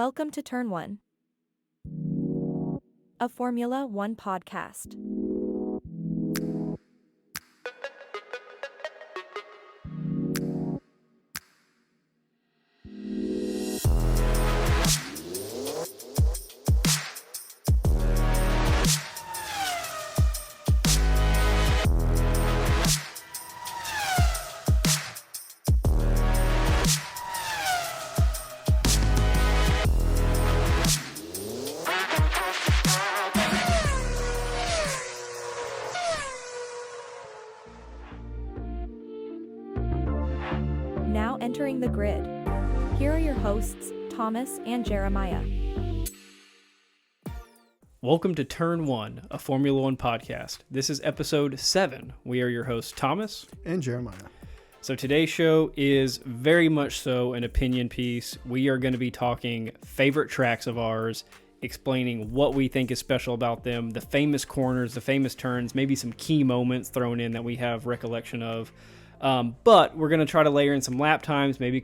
Welcome to Turn 1, a Formula One podcast. Now entering the grid. Here are your hosts, Thomas and Jeremiah. Welcome to Turn 1, a Formula One podcast. This is episode 7. We are your hosts, Thomas and Jeremiah. So today's show is very much so an opinion piece. We are going to be talking favorite tracks of ours, explaining what we think is special about them, the famous corners, the famous turns, maybe some key moments thrown in that we have recollection of. But we're going to try to layer in some lap times, maybe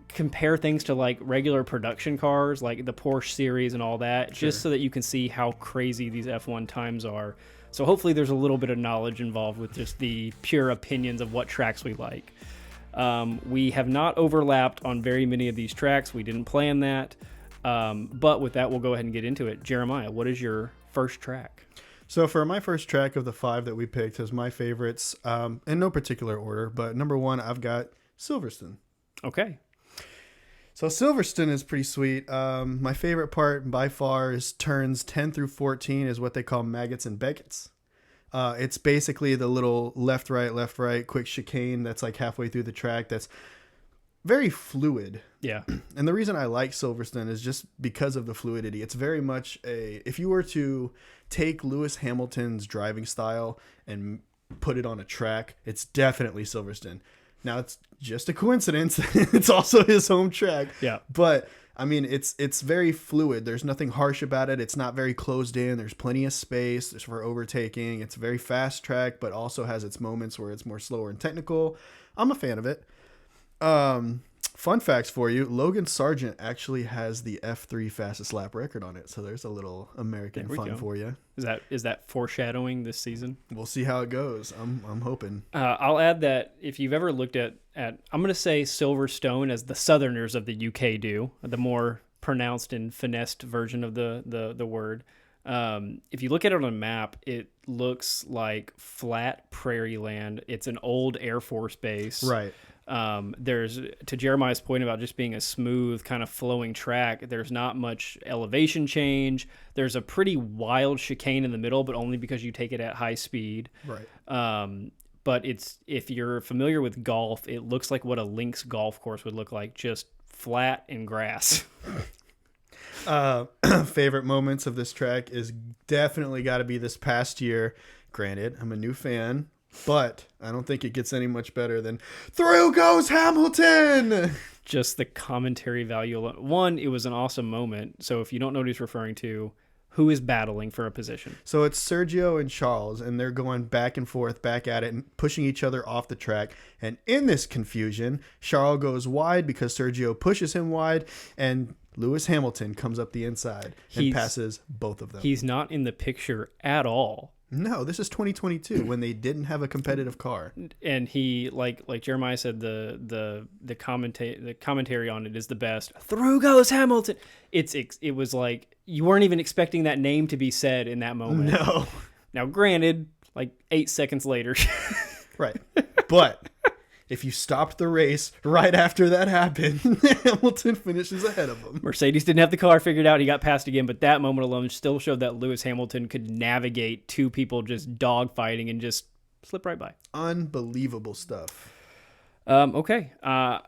compare things to like regular production cars, like the Porsche series and all that, Sure. just so that you can see how crazy these F1 times are. So hopefully there's a little bit of knowledge involved with just the pure opinions of what tracks we like. We have not overlapped on very many of these tracks. We didn't plan that. But with that, we'll go ahead and get into it. Jeremiah, what is your first track? So for my first track of the 5 that we picked as my favorites, in no particular order, but number 1, I've got Silverstone. Okay. So Silverstone is pretty sweet. My favorite part by far is turns 10 through 14 is what they call maggots and beckets. It's basically the little left, right, quick chicane that's like halfway through the track that's very fluid. Yeah. And the reason I like Silverstone is just because of the fluidity. It's very much if you were to take Lewis Hamilton's driving style and put it on a track, it's definitely Silverstone. Now, it's just a coincidence. It's also his home track. Yeah. But, I mean, it's very fluid. There's nothing harsh about it. It's not very closed in. There's plenty of space for overtaking. It's a very fast track, but also has its moments where it's more slower and technical. I'm a fan of it. Fun facts for you. Logan Sargent actually has the F3 fastest lap record on it. So there's a little American fun for you. Is that foreshadowing this season? We'll see how it goes. I'm hoping. I'll add that if you've ever looked at I'm going to say Silverstone as the Southerners of the UK do, the more pronounced and finessed version of the word. If you look at it on a map, it looks like flat prairie land. It's an old Air Force base. Right. There's, to Jeremiah's point about just being a smooth kind of flowing track, there's not much elevation change. There's a pretty wild chicane in the middle, but only because you take it at high speed. Right. But if you're familiar with golf, it looks like what a links golf course would look like, just flat and grass. Favorite moments of this track is definitely got to be this past year. Granted, I'm a new fan, but I don't think it gets any much better than "Through Goes Hamilton." Just the commentary value alone. One, it was an awesome moment. So if you don't know what he's referring to, who is battling for a position? So it's Sergio and Charles, and they're going back and forth, back at it, and pushing each other off the track. And in this confusion, Charles goes wide because Sergio pushes him wide, and Lewis Hamilton comes up the inside and passes both of them. He's not in the picture at all. No, this is 2022 when they didn't have a competitive car. And he, like Jeremiah said, the commentary on it is the best. Through goes Hamilton. It was like you weren't even expecting that name to be said in that moment. No. Now, granted, like 8 seconds later. Right. But if you stopped the race right after that happened, Hamilton finishes ahead of him. Mercedes didn't have the car figured out. He got passed again, but that moment alone still showed that Lewis Hamilton could navigate two people just dogfighting and just slip right by. Unbelievable stuff. Okay. I'm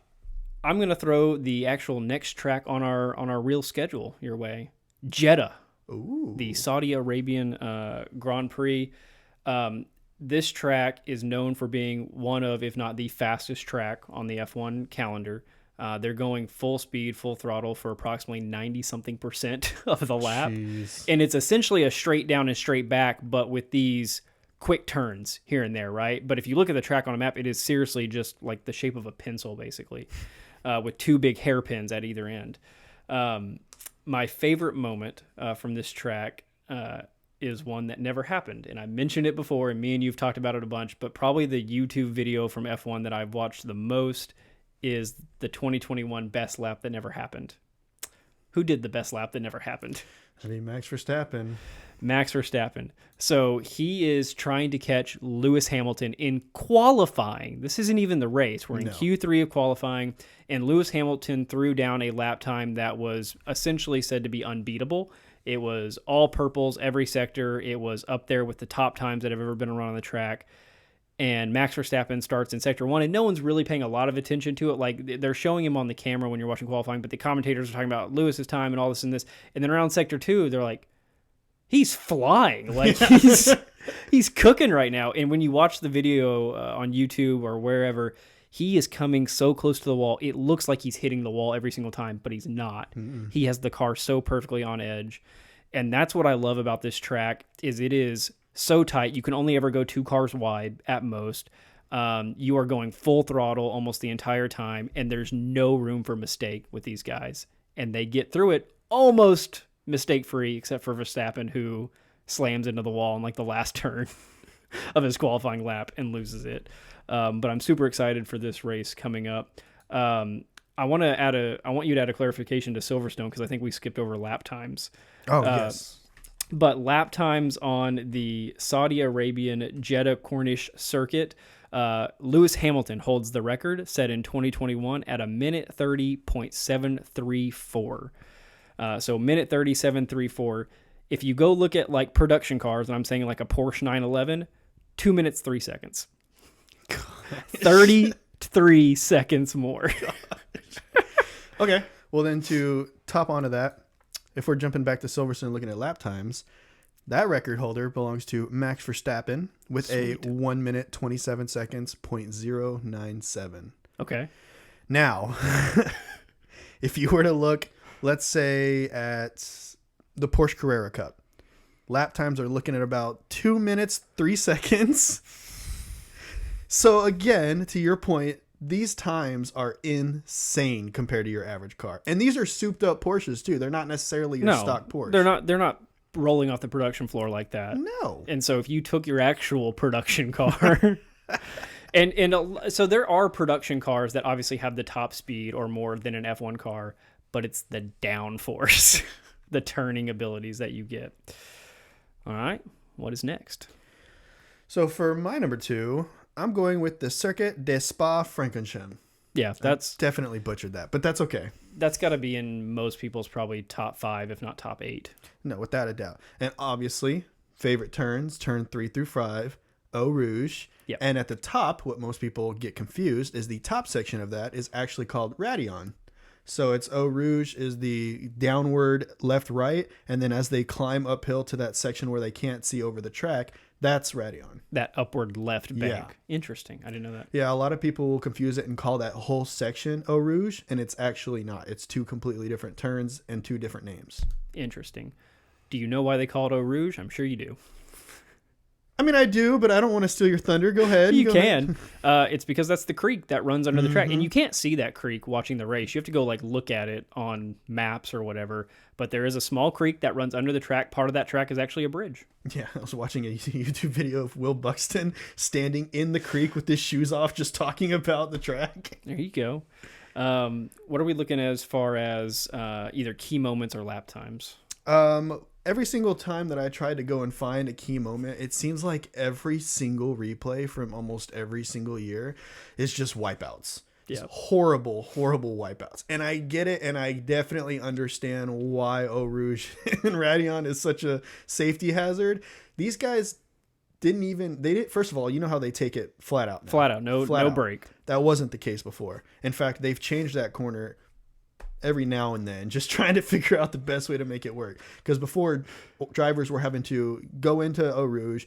going to throw the actual next track on our real schedule your way. Jeddah. Ooh. The Saudi Arabian Grand Prix. This track is known for being one of, if not the fastest track on the F1 calendar. They're going full speed, full throttle for approximately 90-something% of the lap. Jeez. And it's essentially a straight down and straight back, but with these quick turns here and there, right? But if you look at the track on a map, it is seriously just like the shape of a pencil, basically. with two big hairpins at either end. My favorite moment from this track is one that never happened. And I mentioned it before, and me and you've talked about it a bunch, but probably the YouTube video from F1 that I've watched the most is the 2021 best lap that never happened. Who did the best lap that never happened? I mean, Max Verstappen. Max Verstappen. So he is trying to catch Lewis Hamilton in qualifying. This isn't even the race. We're in Q3 of qualifying, and Lewis Hamilton threw down a lap time that was essentially said to be unbeatable. It was all purples, every sector. It was up there with the top times that have ever been run on the track. And Max Verstappen starts in sector 1, and no one's really paying a lot of attention to it. Like, they're showing him on the camera when you're watching qualifying, but the commentators are talking about Lewis's time and all this and this. And then around sector 2, they're like, he's flying. Like, he's cooking right now. And when you watch the video on YouTube or wherever, he is coming so close to the wall. It looks like he's hitting the wall every single time, but he's not. Mm-mm. He has the car so perfectly on edge. And that's what I love about this track is it is so tight. You can only ever go 2 cars wide at most. You are going full throttle almost the entire time, and there's no room for mistake with these guys. And they get through it almost mistake-free, except for Verstappen, who slams into the wall in like the last turn of his qualifying lap and loses it. But I'm super excited for this race coming up. I want you to add a clarification to Silverstone because I think we skipped over lap times. Oh, yes. But lap times on the Saudi Arabian Jeddah Corniche circuit, Lewis Hamilton holds the record set in 2021 at a minute 30.734. So minute 37.34. If you go look at like production cars, and I'm saying like a Porsche 911, 2 minutes, 3 seconds. 33 seconds more. Okay. Well, then to top onto that, if we're jumping back to Silverstone and looking at lap times, that record holder belongs to Max Verstappen with Sweet. A 1 minute, 27 seconds, .097. Okay. Now, if you were to look, let's say at the Porsche Carrera Cup, lap times are looking at about 2 minutes, 3 seconds. So again, to your point, these times are insane compared to your average car. And these are souped up Porsches too. They're not necessarily your stock Porsche. They're not rolling off the production floor like that. No. And so if you took your actual production car and so there are production cars that obviously have the top speed or more than an F1 car, but it's the downforce, the turning abilities that you get. All right. What is next? So for my number 2, I'm going with the Circuit de Spa-Francorchamps. Yeah, that's definitely butchered that, but that's okay. That's got to be in most people's probably top 5, if not top 8. No, without a doubt. And obviously, favorite turns, turn 3 through 5, Eau Rouge. Yep. And at the top, what most people get confused is the top section of that is actually called Raidillon. So it's Eau Rouge is the downward left-right, and then as they climb uphill to that section where they can't see over the track, that's Raidillon. That upward left bank. Yeah. Interesting. I didn't know that. Yeah, a lot of people will confuse it and call that whole section Eau Rouge, and it's actually not. It's 2 completely different turns and 2 different names. Interesting. Do you know why they call it Eau Rouge? I'm sure you do. I mean, I do, but I don't want to steal your thunder. Go ahead. You can. It's because that's the creek that runs under the track. And you can't see that creek watching the race. You have to go like look at it on maps or whatever. But there is a small creek that runs under the track. Part of that track is actually a bridge. Yeah, I was watching a YouTube video of Will Buxton standing in the creek with his shoes off, just talking about the track. There you go. What are we looking at as far as either key moments or lap times? Every single time that I tried to go and find a key moment, it seems like every single replay from almost every single year is just wipeouts. Yeah. Horrible, horrible wipeouts. And I get it, and I definitely understand why Eau Rouge and Raidillon is such a safety hazard. These guys first of all, you know how they take it flat out now. Flat out, no break. That wasn't the case before. In fact, they've changed that corner every now and then, just trying to figure out the best way to make it work. Because before, drivers were having to go into Eau Rouge,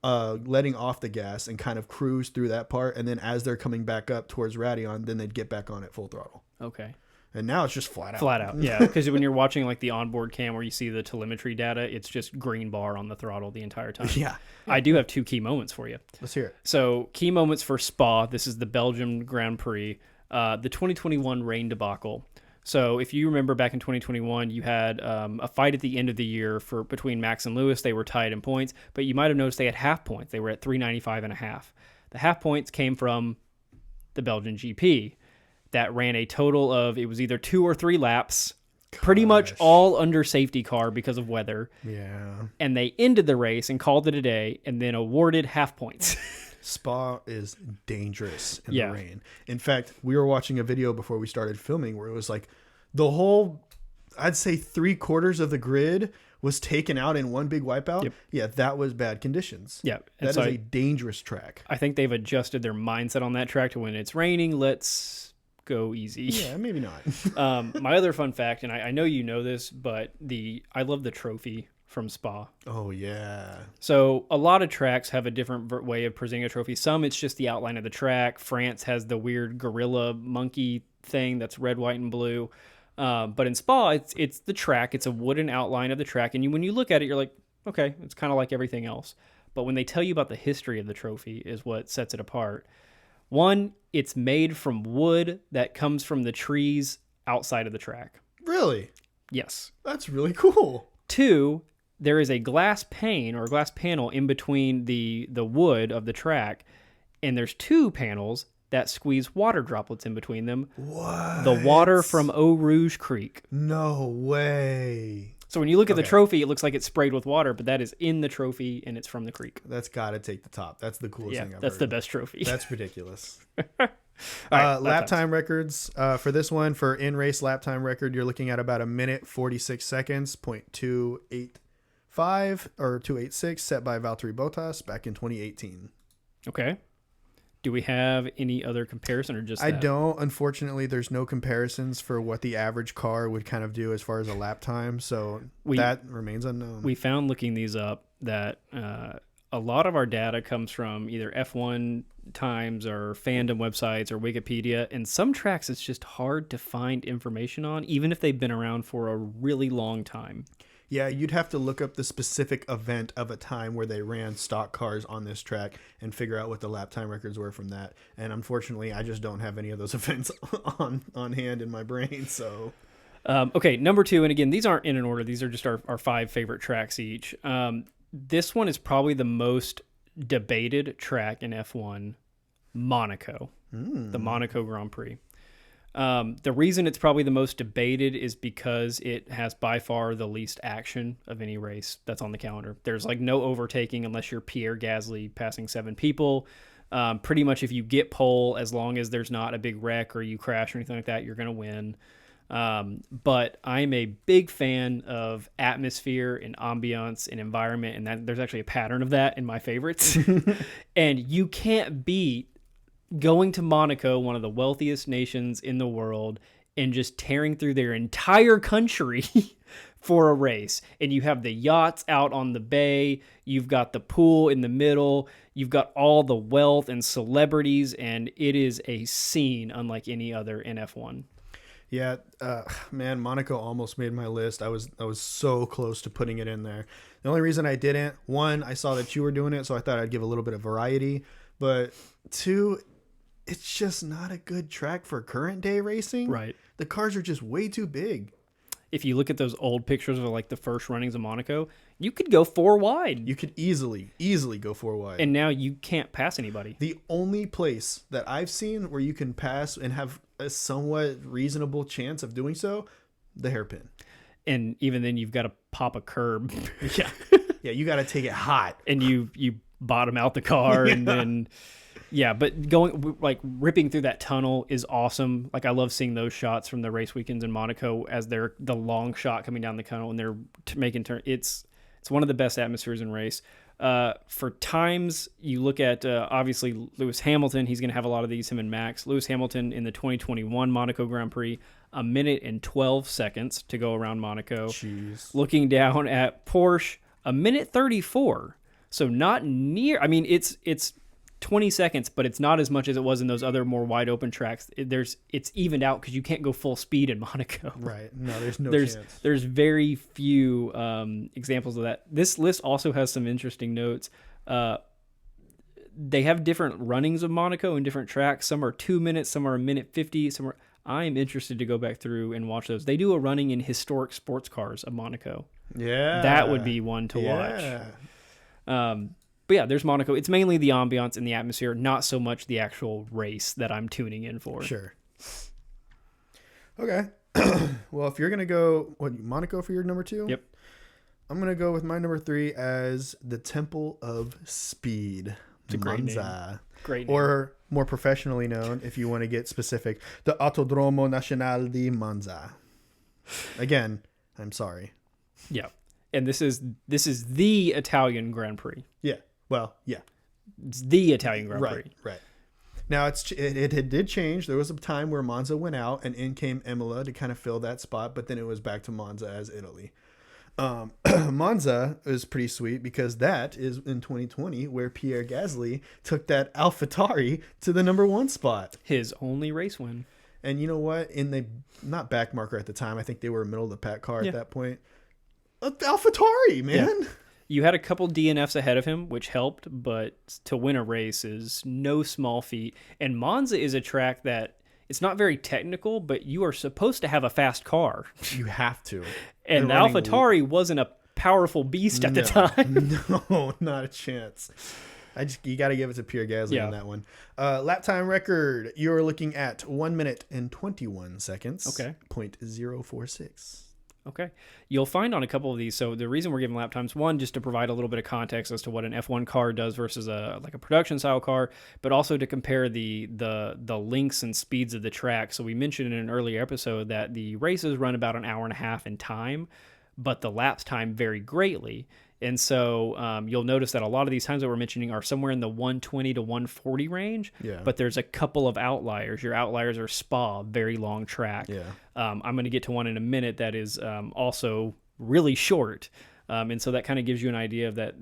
letting off the gas and kind of cruise through that part. And then as they're coming back up towards Raidillon, then they'd get back on at full throttle. Okay. And now it's just flat out. Flat out, yeah. Because when you're watching like the onboard cam where you see the telemetry data, it's just green bar on the throttle the entire time. Yeah. I do have 2 key moments for you. Let's hear it. So key moments for Spa. This is the Belgium Grand Prix. The 2021 rain debacle. So if you remember back in 2021, you had a fight at the end of the year between Max and Lewis. They were tied in points, but you might have noticed they had half points. They were at 395 and a half. The half points came from the Belgian GP that ran a total of, it was either 2 or 3 laps, pretty much all under safety car because of weather. Yeah. And they ended the race and called it a day and then awarded half points. Spa is dangerous in the rain. In fact, we were watching a video before we started filming where it was like the whole, I'd say 3/4 of the grid was taken out in one big wipeout. Yep. Yeah, that was bad conditions. Yeah. That is a dangerous track. I think they've adjusted their mindset on that track to when it's raining, let's go easy. Yeah, maybe not. My other fun fact, and I know you know this, but I love the trophy from Spa. Oh, yeah. So a lot of tracks have a different way of presenting a trophy. Some, it's just the outline of the track. France has the weird gorilla monkey thing that's red, white, and blue. But in Spa, it's the track. It's a wooden outline of the track. And when you look at it, you're like, okay, it's kind of like everything else. But when they tell you about the history of the trophy is what sets it apart. One, it's made from wood that comes from the trees outside of the track. Really? Yes. That's really cool. 2, there is a glass pane or a glass panel in between the wood of the track, and there's 2 panels that squeeze water droplets in between them. What? The water from Eau Rouge Creek. No way. So when you look at the trophy, it looks like it's sprayed with water, but that is in the trophy, and it's from the creek. That's got to take the top. That's the coolest thing I've heard. That's the best trophy. That's ridiculous. Right, lap time records. For this one, for in-race lap time record, you're looking at about 1 minute, 46 seconds, 0.285 or 286 set by Valtteri Bottas back in 2018. Okay. Do we have any other comparison or just that? I don't. Unfortunately, there's no comparisons for what the average car would kind of do as far as a lap time, so that remains unknown. We found looking these up that a lot of our data comes from either F1 times or fandom websites or Wikipedia, and some tracks it's just hard to find information on, even if they've been around for a really long time. Yeah, you'd have to look up the specific event of a time where they ran stock cars on this track and figure out what the lap time records were from that. And unfortunately, I just don't have any of those events on hand in my brain. So, okay, number 2, and again, these aren't in an order. These are just our 5 favorite tracks each. This one is probably the most debated track in F1, Monaco, the Monaco Grand Prix. The reason it's probably the most debated is because it has by far the least action of any race that's on the calendar. There's like no overtaking unless you're Pierre Gasly passing 7 people. Pretty much if you get pole, as long as there's not a big wreck or you crash or anything like that, you're going to win. But I'm a big fan of atmosphere and ambiance and environment, and that there's actually a pattern of that in my favorites. And you can't beat going to Monaco, one of the wealthiest nations in the world, and just tearing through their entire country for a race. And you have the yachts out on the bay, you've got the pool in the middle, you've got all the wealth and celebrities, and it is a scene unlike any other in F1. Yeah, man, Monaco almost made my list. I was so close to putting it in there. The only reason I didn't, 1, I saw that you were doing it, so I thought I'd give a little bit of variety. But 2, it's just not a good track for current day racing. Right. The cars are just way too big. If you look at those old pictures of like the first runnings of Monaco, you could go 4 wide. You could easily go 4 wide. And now you can't pass anybody. The only place that I've seen where you can pass and have a somewhat reasonable chance of doing so, the hairpin. And even then you've got to pop a curb. Yeah. Yeah, you got to take it hot. And you bottom out the car and then... Yeah, but going like ripping through that tunnel is awesome. Like I love seeing those shots from the race weekends in Monaco as they're the long shot coming down the tunnel and they're making turn. It's one of the best atmospheres in race. For times, you look at obviously Lewis Hamilton. He's going to have a lot of these. Him and Max. Lewis Hamilton in the 2021 Monaco Grand Prix, 1 minute and 12 seconds to go around Monaco. Jeez. Looking down at Porsche, 1 minute 34. So not near. I mean, it's 20 seconds, but it's not as much as it was in those other more wide open tracks. It's evened out because you can't go full speed in Monaco. Right. No, there's no chance. There's very few examples of that. This list also has some interesting notes. they have different runnings of Monaco and different tracks. Some are 2 minutes, some are a minute 50, some are. I'm interested to go back through and watch those. They do a running in historic sports cars of Monaco. Yeah. That would be one to watch. But yeah, there's Monaco. It's mainly the ambiance and the atmosphere, not so much the actual race that I'm tuning in for. Sure. Okay. Well, if you're going to go, Monaco for your number 2? Yep. I'm going to go with my number 3 as the Temple of Speed. It's a great Monza. name. Great name. Or more professionally known, if you want to get specific, the Autodromo Nacional di Monza. Again, I'm sorry. Yeah. And this is the Italian Grand Prix. Yeah. Well, yeah. It's the Italian Grand Prix. Right. Now it did change. There was a time where Monza went out and in came Imola to kind of fill that spot, but then it was back to Monza as Italy. Monza is pretty sweet because that is in 2020 where Pierre Gasly took that AlphaTauri to the number 1 spot. His only race win. And you know what? In the not back marker at the time, I think they were middle of the pack car at that point. AlphaTauri, man. Yeah. You had a couple DNFs ahead of him, which helped, but to win a race is no small feat. And Monza is a track that it's not very technical, but you are supposed to have a fast car. You have to. And the AlphaTauri wasn't a powerful beast at the time. No, not a chance. You got to give it to Pierre Gasly on that one. Lap time record, you're looking at 1 minute and 21 seconds. Okay. 0.046. Okay. You'll find on a couple of these. So the reason we're giving lap times, one, just to provide a little bit of context as to what an F1 car does versus a production style car, but also to compare the lengths and speeds of the track. So we mentioned in an earlier episode that the races run about an hour and a half in time, but the laps time vary greatly. And so you'll notice that a lot of these times that we're mentioning are somewhere in the 120 to 140 range. Yeah. But there's a couple of outliers. Your outliers are Spa, very long track. Yeah. I'm going to get to one in a minute that is also really short. And so that kind of gives you an idea of that.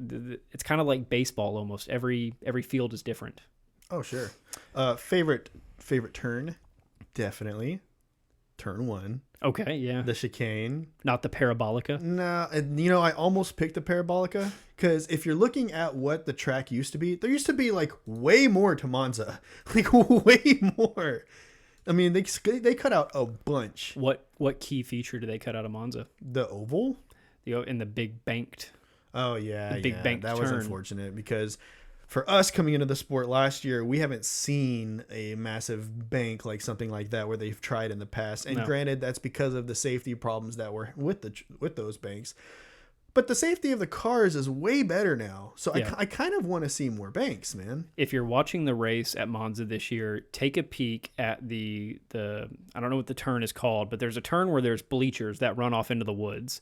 It's kind of like baseball almost. Every field is different. Oh, sure. Favorite turn? Definitely. Turn 1. Okay, yeah. The chicane. Not the Parabolica. No, I almost picked the Parabolica because if you're looking at what the track used to be, there used to be like way more to Monza, like way more. I mean, they cut out a bunch. What key feature do they cut out of Monza? The oval? In the big banked. Oh yeah, the big banked that turn. was unfortunate because for us coming into the sport last year, we haven't seen a massive bank like something like that where they've tried in the past. And granted, that's because of the safety problems that were with those banks. But the safety of the cars is way better now. So yeah. I kind of want to see more banks, man. If you're watching the race at Monza this year, take a peek at the I don't know what the turn is called, but there's a turn where there's bleachers that run off into the woods.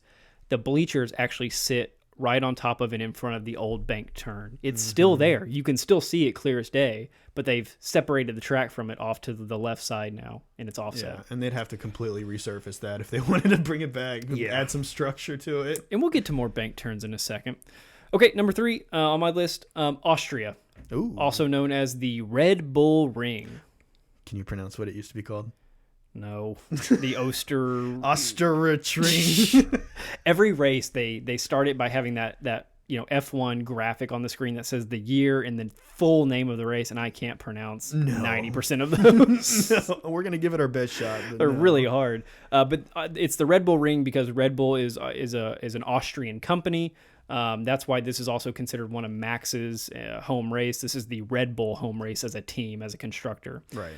The bleachers actually sit right on top of and in front of the old bank turn. It's still there. You can still see it clear as day, but they've separated the track from it off to the left side now, and it's offset. Yeah, and they'd have to completely resurface that if they wanted to bring it back, add some structure to it. And we'll get to more bank turns in a second. Okay, number 3 on my list, Austria, also known as the Red Bull Ring. Can you pronounce what it used to be called? No, the Osterreichring. Every race they start it by having that F1 graphic on the screen that says the year and the full name of the race, and I can't pronounce 90% of those. No, we're gonna give it our best shot. They're really hard, but it's the Red Bull Ring because Red Bull is an Austrian company. That's why this is also considered one of Max's home race. This is the Red Bull home race as a team, as a constructor. Right.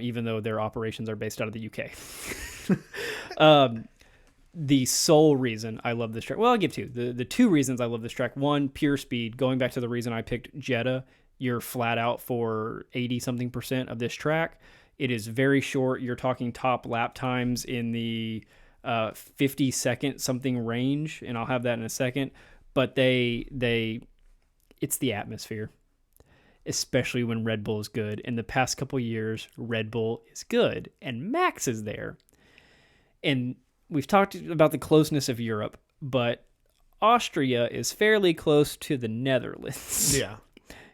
Even though their operations are based out of the UK. The sole reason I love this track, well, I'll give two. The two reasons I love this track. One, pure speed. Going back to the reason I picked Jeddah, you're flat out for 80-something% of this track. It is very short. You're talking top lap times in the 50-second something range, and I'll have that in a second. But it's the atmosphere, especially when Red Bull is good. In the past couple years, Red Bull is good, and Max is there. And we've talked about the closeness of Europe, but Austria is fairly close to the Netherlands. Yeah.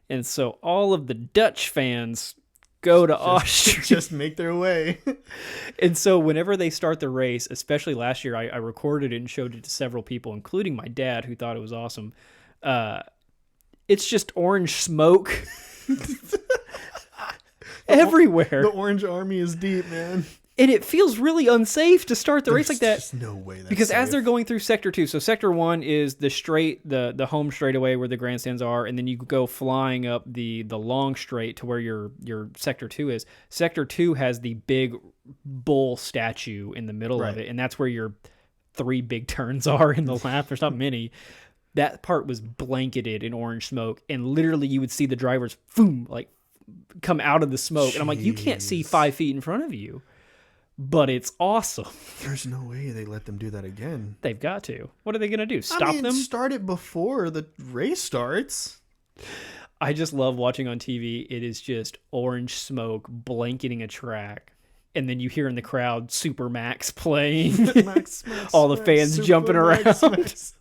And so all of the Dutch fans go to Austria. Just make their way. And so whenever they start the race, especially last year, I recorded it and showed it to several people, including my dad, who thought it was awesome. it's just orange smoke everywhere. The Orange Army is deep, man. And it feels really unsafe to start the race like that. There's no way that's because as safe. they're going through Sector 2, so Sector 1 is the home straightaway where the grandstands are, and then you go flying up the long straight to where your Sector 2 is. Sector 2 has the big bull statue in the middle of it, and that's where your 3 big turns are in the lap. There's not many. That part was blanketed in orange smoke, and literally you would see the drivers, boom, like come out of the smoke. And I'm like, you can't see 5 feet in front of you. But it's awesome. There's no way they let them do that again. They've got to. What are they going to do? Stop them? Start it before the race starts. I just love watching on TV. It is just orange smoke blanketing a track. And then you hear in the crowd Super Max playing. Max, all the fans Super jumping Max, around. Max.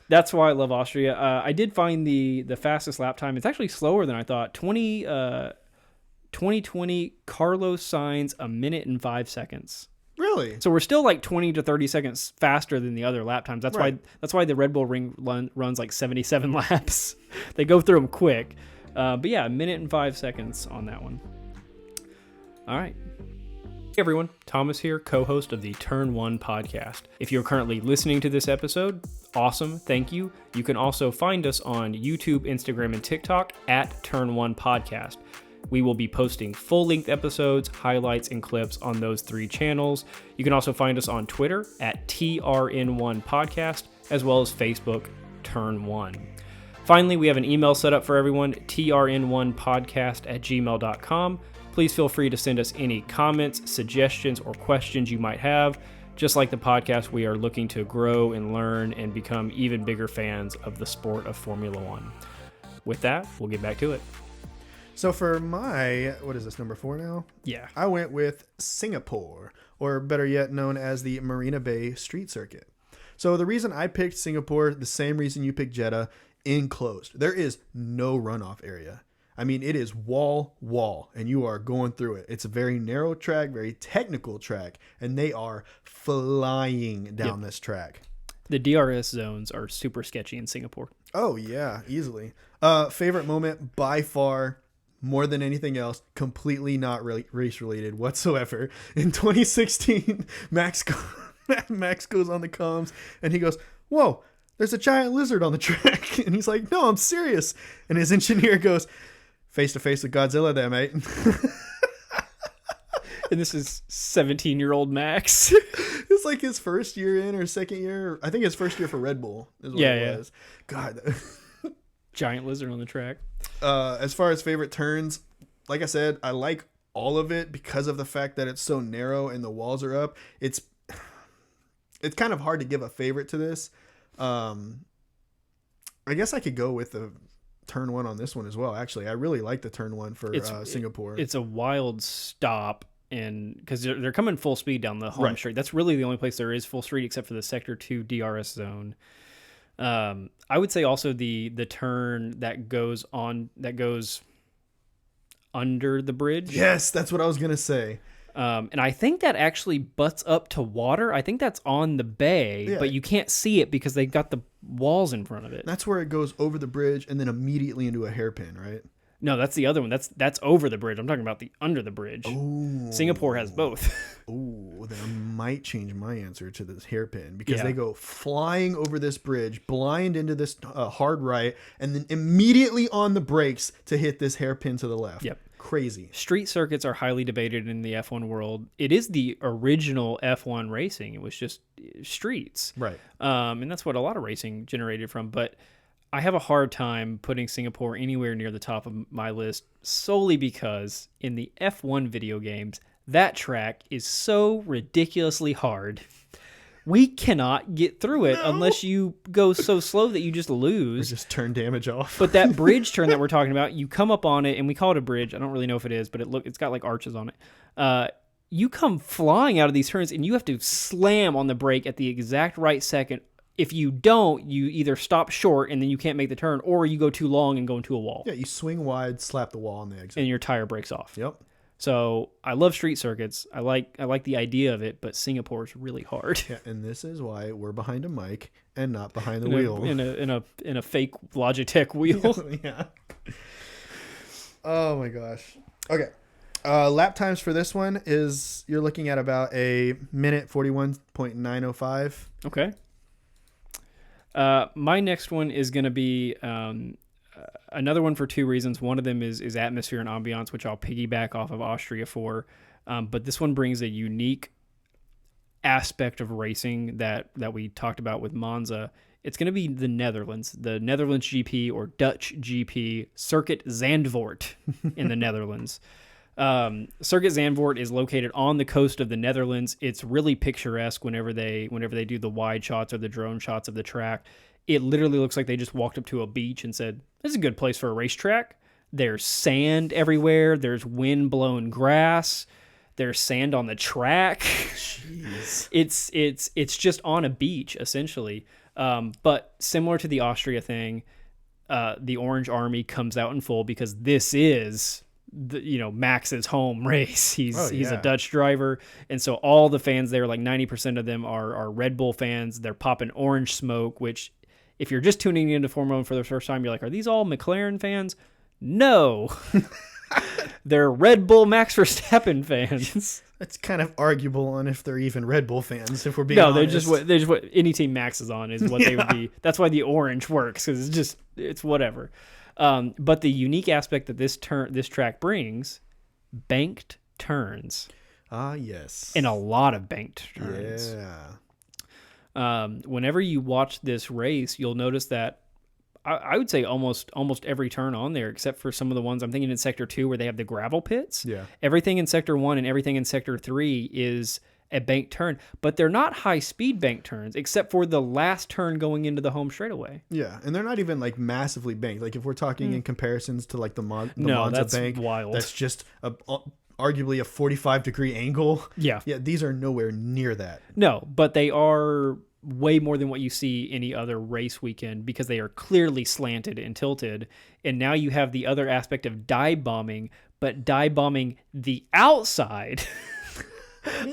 That's why I love Austria. I did find the fastest lap time. It's actually slower than I thought. 2020 Carlos Sainz 1 minute and 5 seconds. Really? So we're still like 20 to 30 seconds faster than the other lap times. That's why the Red Bull Ring runs like 77 laps. They go through them quick. But yeah, 1 minute and 5 seconds on that one. All right. Hey everyone, Thomas here, co-host of the Turn 1 podcast. If you're currently listening to this episode, awesome, thank you. You can also find us on YouTube, Instagram, and TikTok at Turn 1 Podcast. We will be posting full-length episodes, highlights, and clips on those 3 channels. You can also find us on Twitter at TRN1 Podcast, as well as Facebook, Turn 1. Finally, we have an email set up for everyone, trn1podcast@gmail.com. Please feel free to send us any comments, suggestions, or questions you might have. Just like the podcast, we are looking to grow and learn and become even bigger fans of the sport of Formula One. With that, we'll get back to it. So for my, what is this, number 4 now? Yeah. I went with Singapore, or better yet known as the Marina Bay Street Circuit. So the reason I picked Singapore, the same reason you picked Jeddah, enclosed. There is no runoff area. I mean, it is wall, and you are going through it. It's a very narrow track, very technical track, and they are flying down this track. The DRS zones are super sketchy in Singapore. Oh, yeah, easily. Favorite moment by far, more than anything else, completely not race related whatsoever. In 2016, Max goes on the comms, and he goes, "Whoa, there's a giant lizard on the track." And he's like, "No, I'm serious." And his engineer goes, "Face to face with Godzilla there, mate." And this is 17-year-old Max. It's like his first year in or second year. I think his first year for Red Bull is what it was. God. Giant lizard on the track. As far as favorite turns, like I said, I like all of it because of the fact that it's so narrow and the walls are up. It's kind of hard to give a favorite to this. I guess I could go with the turn 1 on this one as well. Actually, I really like the turn 1 for Singapore. It's a wild stop, and because they're coming full speed down the home straight. That's really the only place there is full street except for the Sector 2 DRS zone. I would say also the turn that goes under the bridge. Yes, that's what I was gonna say. And I think that actually butts up to water. I think that's on the bay, but you can't see it because they've got the walls in front of it. That's where it goes over the bridge and then immediately into a hairpin, right? No, that's the other one. That's over the bridge. I'm talking about the under the bridge. Ooh. Singapore has both. Ooh, that might change my answer to this hairpin because they go flying over this bridge, blind into this hard right, and then immediately on the brakes to hit this hairpin to the left. Yep. Crazy. Street circuits are highly debated in the F1 world. It is the original F1 racing. It was just streets. Right. And that's what a lot of racing generated from. But I have a hard time putting Singapore anywhere near the top of my list solely because in the F1 video games, that track is so ridiculously hard. We cannot get through it unless you go so slow that you just lose. Or just turn damage off. But that bridge turn that we're talking about, you come up on it, and we call it a bridge. I don't really know if it is, but it's got like arches on it. You come flying out of these turns, and you have to slam on the brake at the exact right second. If you don't, you either stop short, and then you can't make the turn, or you go too long and go into a wall. Yeah, you swing wide, slap the wall on the exit. And your tire breaks off. Yep. So I love street circuits. I like the idea of it, but Singapore is really hard. Yeah, and this is why we're behind a mic and not behind the in wheel. A fake Logitech wheel. Yeah. Oh my gosh. Okay. Lap times for this one is you're looking at about a minute 41.905. Okay. My next one is going to be another one for two reasons. One of them is atmosphere and ambiance, which I'll piggyback off of Austria for. But this one brings a unique aspect of racing that we talked about with Monza. It's going to be the Netherlands GP or Dutch GP, Circuit Zandvoort in the Netherlands. Circuit Zandvoort is located on the coast of the Netherlands. It's really picturesque whenever they do the wide shots or the drone shots of the track. It literally looks like they just walked up to a beach and said, "This is a good place for a racetrack." There's sand everywhere. There's wind-blown grass. There's sand on the track. Jeez. It's just on a beach essentially. But similar to the Austria thing, the Orange Army comes out in full because this is Max's home race. He's a Dutch driver, and so all the fans there, like 90% of them are Red Bull fans. They're popping orange smoke, which if you're just tuning into Formula 1 for the first time, you're like, are these all McLaren fans? No. They're Red Bull Max Verstappen fans. It's kind of arguable on if they're even Red Bull fans, if we're being honest. They're just what any team Max is on is what they would be. That's why the orange works, because it's whatever. But the unique aspect that this track brings, banked turns. Ah, yes. And a lot of banked turns. Yeah. Whenever you watch this race, you'll notice that I would say almost every turn on there, except for some of the ones I'm thinking in Sector 2 where they have the gravel pits. Yeah. Everything in Sector 1 and everything in Sector 3 is a banked turn, but they're not high-speed banked turns, except for the last turn going into the home straightaway. Yeah, and they're not even like massively banked. Like if we're talking in comparisons to like the Monza that's bank, wild. That's just arguably a 45-degree angle. Yeah. Yeah, these are nowhere near that. No, but they are way more than what you see any other race weekend because they are clearly slanted and tilted. And now you have the other aspect of dive bombing, but dive bombing the outside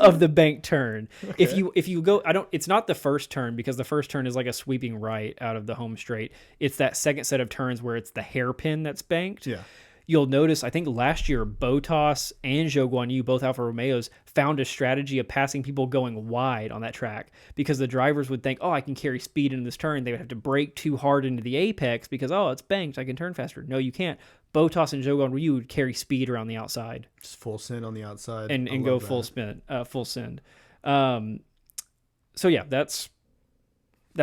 of the bank turn. Okay. If you go, it's not the first turn because the first turn is like a sweeping right out of the home straight. It's that second set of turns where it's the hairpin that's banked. Yeah. You'll notice, I think last year, Bottas and Zhou Guanyu, both Alfa Romeos, found a strategy of passing people going wide on that track because the drivers would think, oh, I can carry speed into this turn. They would have to brake too hard into the apex because, oh, it's banked. I can turn faster. No, you can't. Bottas and Zhou Guanyu would carry speed around the outside. Just full send on the outside. And go full send. So, yeah, that's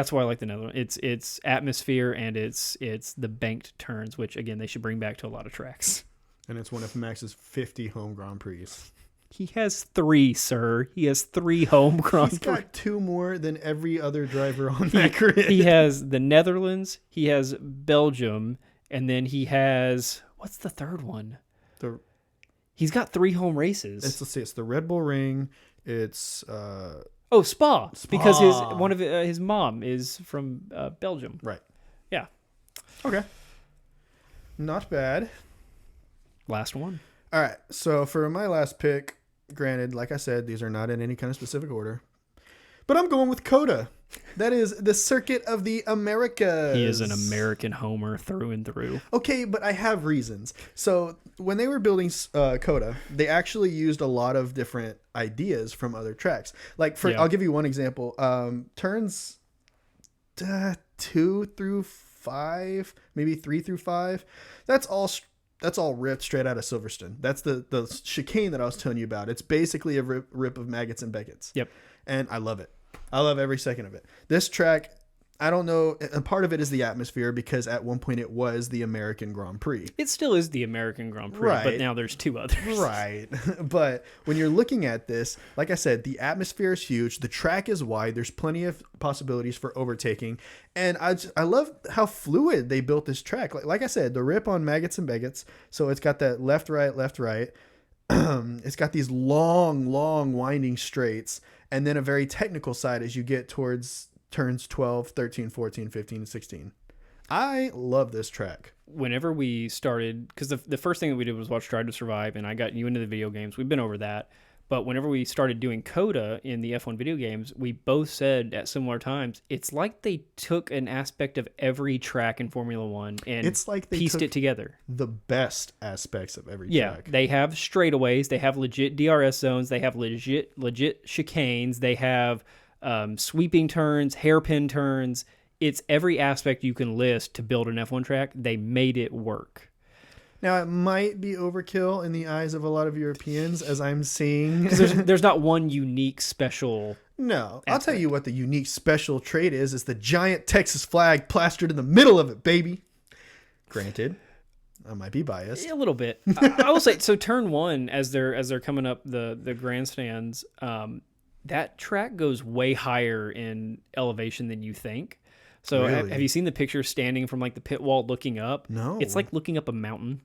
why I like the Netherlands. It's atmosphere and it's the banked turns, which again they should bring back to a lot of tracks. And it's one of Max's 50 home Grand Prix. He has 3, sir. He has 3 home Grand Prix. He's got 2 more than every other driver on that grid. He has the Netherlands, he has Belgium, and then he has what's the third one? He's got 3 home races. Let's see. It's the Red Bull Ring. It's Spa, because his mom is from Belgium. Right. Yeah. Okay. Not bad. Last one. All right. So for my last pick, granted, like I said, these are not in any kind of specific order, but I'm going with COTA. That is the Circuit of the Americas. He is an American homer through and through. Okay, but I have reasons. So when they were building COTA, they actually used a lot of different ideas from other tracks. Like I'll give you one example. Turns 2 through 5, maybe 3 through 5. That's all ripped straight out of Silverstone. That's the chicane that I was telling you about. It's basically a rip of Maggots and Beckett's. Yep. And I love it. I love every second of it. This track, I don't know. A part of it is the atmosphere because at one point it was the American Grand Prix. It still is the American Grand Prix, right. But now there's 2 others. Right. But when you're looking at this, like I said, the atmosphere is huge. The track is wide. There's plenty of possibilities for overtaking. And I love how fluid they built this track. Like I said, the rip on Maggots and Beckett's. So it's got that left, right. It's got these long winding straights. And then a very technical side as you get towards turns 12, 13, 14, 15, and 16. I love this track. Whenever we started, because the first thing that we did was watch Drive to Survive, and I got you into the video games. We've been over that. But whenever we started doing CODA in the F1 video games, we both said at similar times, it's like they took an aspect of every track in Formula One and It's like they pieced took it together. The best aspects of every Yeah, track. they have straightaways, they have legit DRS zones, they have legit chicanes, they have sweeping turns, hairpin turns. It's every aspect you can list to build an F1 track. They made it work. Now, it might be overkill in the eyes of a lot of Europeans, as I'm seeing. There's not one unique special. No, I'll tell you what the unique special trait is the giant Texas flag plastered in the middle of it, baby. Granted, I might be biased. A little bit. I will say, so turn one, as they're coming up the grandstands, that track goes way higher in elevation than you think. So Really? have you seen the picture standing from like the pit wall looking up? No. It's like looking up a mountain.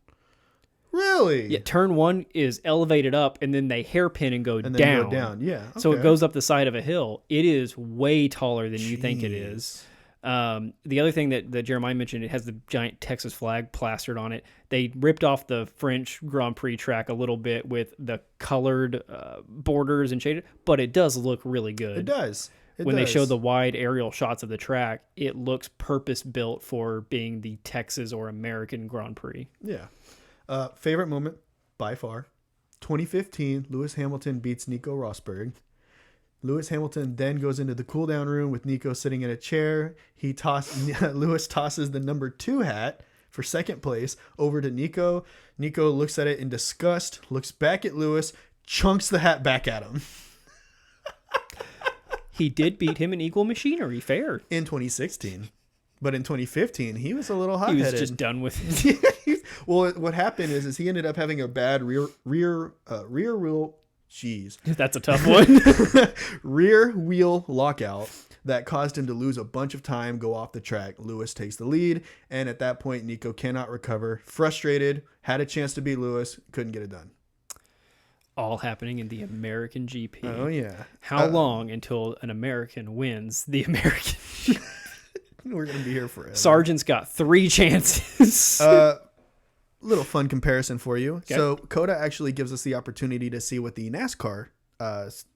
Really? Yeah, turn one is elevated up, and then they hairpin and go And then down. go down, yeah. So it okay. goes up the side of a hill. It is way taller than you think it is. The other thing that Jeremiah mentioned, it has the giant Texas flag plastered on it. They ripped off the French Grand Prix track a little bit with the colored borders and shaded, but it does look really good. It does. When they show the wide aerial shots of the track, it looks purpose-built for being the Texas or American Grand Prix. Yeah. Favorite moment, by far, 2015, Lewis Hamilton beats Nico Rosberg. Lewis Hamilton then goes into the cool-down room with Nico sitting in a chair. Lewis tosses the number 2 hat for second place over to Nico. Nico looks at it in disgust, looks back at Lewis, chunks the hat back at him. He did beat him in equal machinery, fair. In 2016. But in 2015, he was a little hot-headed. He was just done with it. Well, what happened is he ended up having a bad rear wheel. Jeez. That's a tough one. Rear wheel lockout that caused him to lose a bunch of time, go off the track. Lewis takes the lead, and at that point, Nico cannot recover. Frustrated, had a chance to beat Lewis, couldn't get it done. All happening in the American GP. Oh, yeah. How long until an American wins the American GP? We're going to be here forever. Sargent's got 3 chances. Little fun comparison for you. Okay. So CODA actually gives us the opportunity to see what the NASCAR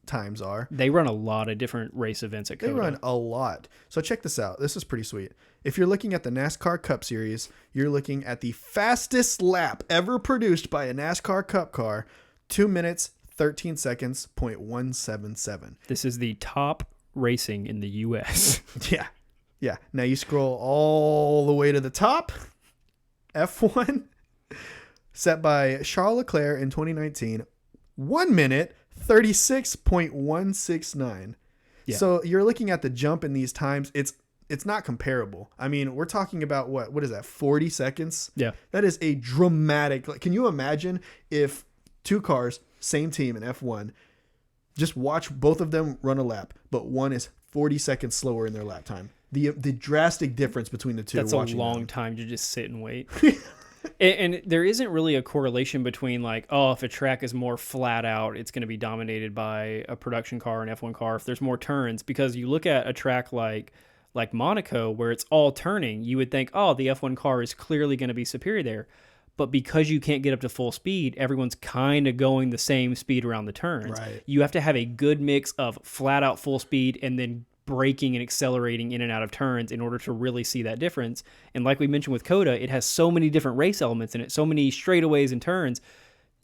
times are. They run a lot of different race events at CODA. They run a lot. So check this out. This is pretty sweet. If you're looking at the NASCAR Cup Series, you're looking at the fastest lap ever produced by a NASCAR Cup car, 2 minutes, 13 seconds, .177. This is the top racing in the U.S. Yeah. Yeah. Now you scroll all the way to the top. F1 set by Charles Leclerc in 2019, 1 minute, 36.169. Yeah. So you're looking at the jump in these times. It's not comparable. I mean, we're talking about what is that? 40 seconds? Yeah. That is a dramatic. Can you imagine if 2 cars, same team in F1, just watch both of them run a lap, but one is 40 seconds slower in their lap time? The drastic difference between the two. That's a long time to just sit and wait. And there isn't really a correlation between like, oh, if a track is more flat out, it's going to be dominated by a production car, an F1 car. If there's more turns, because you look at a track like Monaco where it's all turning, you would think, oh, the F1 car is clearly going to be superior there. But because you can't get up to full speed, everyone's kind of going the same speed around the turns. Right. You have to have a good mix of flat out full speed and then braking and accelerating in and out of turns in order to really see that difference. And like we mentioned with CODA, it has so many different race elements in it, so many straightaways and turns.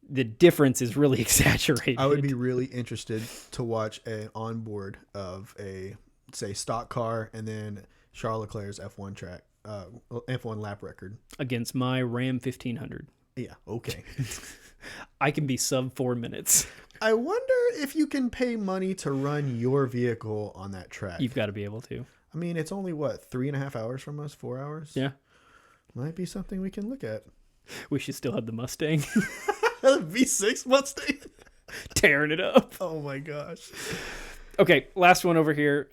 The difference is really exaggerated. I would be really interested to watch an onboard of a, say, stock car and then Charles Leclerc's F1 track, F1 lap record. Against my Ram 1500. Yeah, okay. I can be sub 4 minutes. I wonder if you can pay money to run your vehicle on that track. You've got to be able to. I mean, it's only, 3.5 hours from us? 4 hours? Yeah. Might be something we can look at. We should still have the Mustang. V6 Mustang? Tearing it up. Oh my gosh. Okay, last one over here.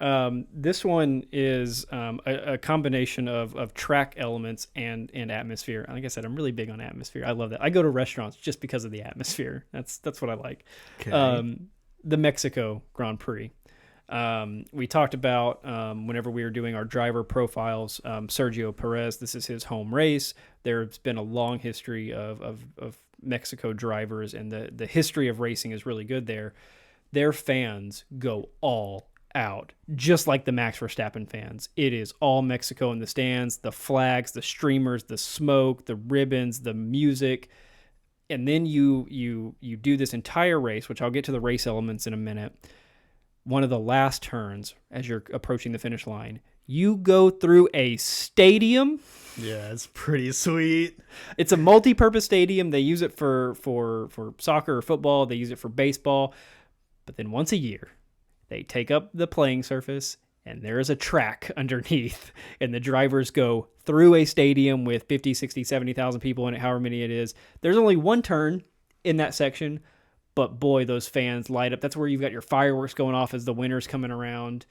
This one is a combination of track elements and atmosphere. Like I said, I'm really big on atmosphere. I love that. I go to restaurants just because of the atmosphere. That's what I like. Okay. The Mexico Grand Prix. We talked about whenever we were doing our driver profiles, Sergio Perez. This is his home race. There's been a long history of Mexico drivers, and the history of racing is really good there. Their fans go all out, just like the Max Verstappen fans. It is all Mexico in the stands, the flags, the streamers, the smoke, the ribbons, the music. And then you do this entire race, which I'll get to the race elements in a minute. One of the last turns as you're approaching the finish line, you go through a stadium. Yeah, it's pretty sweet. It's a multi-purpose stadium. They use it for soccer or football. They use it for baseball. But then once a year, they take up the playing surface, and there is a track underneath, and the drivers go through a stadium with 50, 60, 70,000 people in it, however many it is. There's only one turn in that section, but boy, those fans light up. That's where you've got your fireworks going off as the winner's coming around.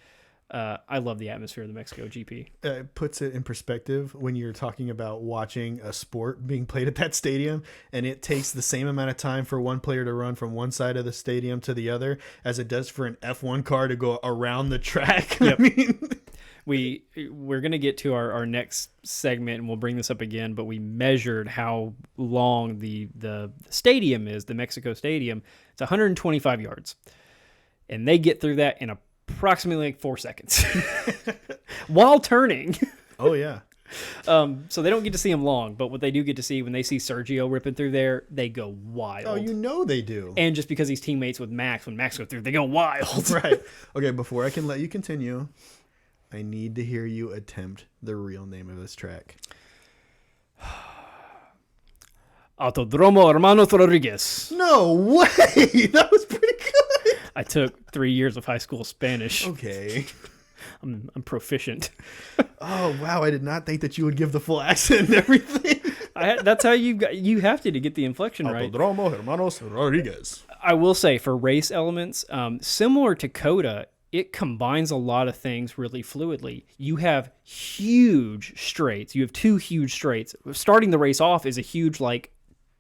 I love the atmosphere of the Mexico GP. It puts it in perspective when you're talking about watching a sport being played at that stadium, and it takes the same amount of time for one player to run from one side of the stadium to the other as it does for an F1 car to go around the track. Yep. I mean, we're going to get to our next segment, and we'll bring this up again, but we measured how long the stadium is, the Mexico Stadium. It's 125 yards, and they get through that in approximately like 4 seconds while turning. Oh, yeah. So they don't get to see him long, but what they do get to see when they see Sergio ripping through there, they go wild. Oh, you know they do. And just because he's teammates with Max, when Max goes through, they go wild. Right. Okay, before I can let you continue, I need to hear you attempt the real name of this track. Autodromo Hermanos Rodriguez. No way! That was pretty good. I took 3 years of high school Spanish. Okay. I'm proficient. Oh, wow. I did not think that you would give the full accent and everything. That's how you have to get the inflection right. Autodromo Hermanos Rodriguez. I will say, for race elements, similar to Coda, it combines a lot of things really fluidly. You have huge straights. You have two huge straights. Starting the race off is a huge,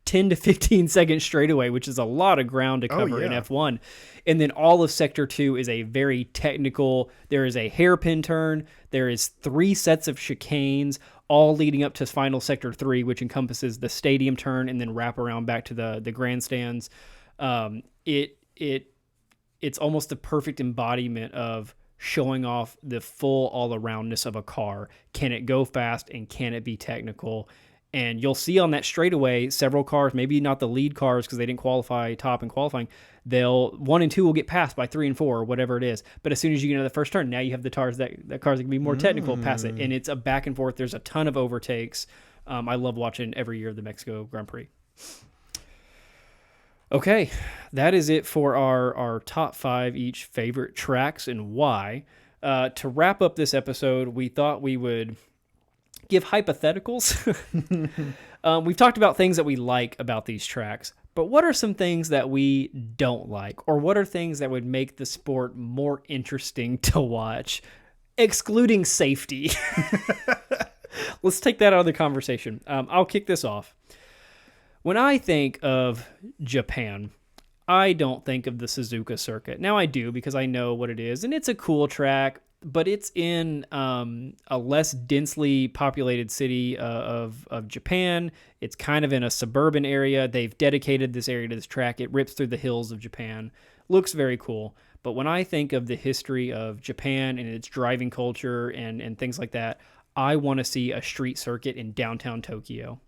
10 to 15 second straightaway, which is a lot of ground to cover in F1. And then all of Sector 2 is a very technical, there is a hairpin turn, there is 3 sets of chicanes, all leading up to final Sector 3, which encompasses the stadium turn and then wrap around back to the grandstands. It's almost the perfect embodiment of showing off the full all-aroundness of a car. Can it go fast and can it be technical? And you'll see on that straightaway, several cars, maybe not the lead cars because they didn't qualify top in qualifying, 1 and 2 will get passed by 3 and 4 or whatever it is. But as soon as you get into the first turn, now you have the cars that can be more technical, pass it. And it's a back and forth. There's a ton of overtakes. I love watching every year the Mexico Grand Prix. Okay, that is it for our top 5 each favorite tracks and why. To wrap up this episode, we thought we would give hypotheticals. We've talked about things that we like about these tracks, but what are some things that we don't like? Or what are things that would make the sport more interesting to watch, excluding safety? Let's take that out of the conversation. I'll kick this off. When I think of Japan, I don't think of the Suzuka circuit. Now I do because I know what it is, and it's a cool track, but it's in a less densely populated city of Japan. It's kind of in a suburban area. They've dedicated this area to this track. It rips through the hills of Japan. Looks very cool. But when I think of the history of Japan and its driving culture and things like that, I want to see a street circuit in downtown Tokyo.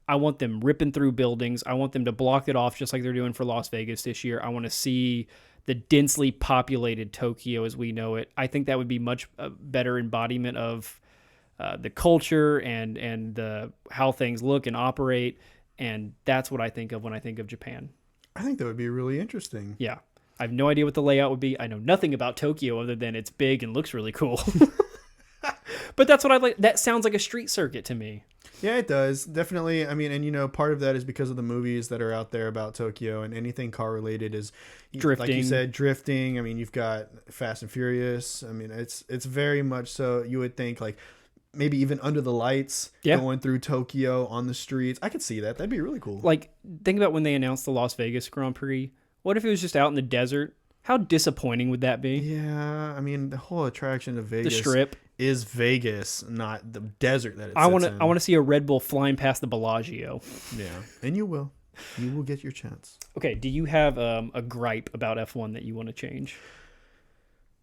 I want them ripping through buildings. I want them to block it off just like they're doing for Las Vegas this year. I want to see the densely populated Tokyo as we know it. I think that would be much better embodiment of the culture and how things look and operate. And that's what I think of when I think of Japan. I think that would be really interesting. Yeah. I have no idea what the layout would be. I know nothing about Tokyo other than it's big and looks really cool. But that's what I like. That sounds like a street circuit to me. Yeah, it does. Definitely. I mean, and part of that is because of the movies that are out there about Tokyo, and anything car related is drifting. Like you said, drifting. I mean, you've got Fast and Furious. I mean, it's very much so. You would think maybe even Under the Lights, going through Tokyo on the streets. I could see that. That'd be really cool. Think about when they announced the Las Vegas Grand Prix. What if it was just out in the desert? How disappointing would that be? Yeah, I mean, the whole attraction of Vegas The Strip is Vegas, not the desert that it I sits want in. to see a Red Bull flying past the Bellagio. Yeah, and you will get your chance. Okay, do you have a gripe about F1 that you want to change?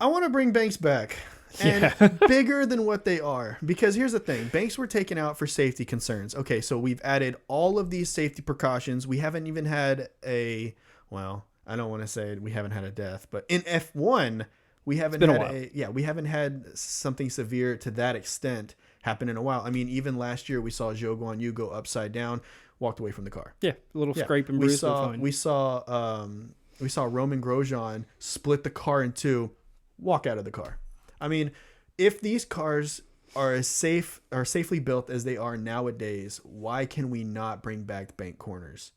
I want to bring banks back, and bigger than what they are. Because here's the thing: banks were taken out for safety concerns. Okay, so we've added all of these safety precautions. We haven't even had I don't want to say we haven't had a death, but in F1 we haven't had we haven't had something severe to that extent happen in a while. I mean, even last year we saw Zhou Guanyu go upside down, walked away from the car. Yeah, a little scrape and bruise. We saw Roman Grosjean split the car in two, walk out of the car. I mean, if these cars are safely built as they are nowadays, why can we not bring back bank corners?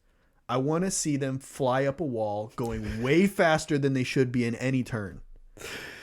I want to see them fly up a wall going way faster than they should be in any turn.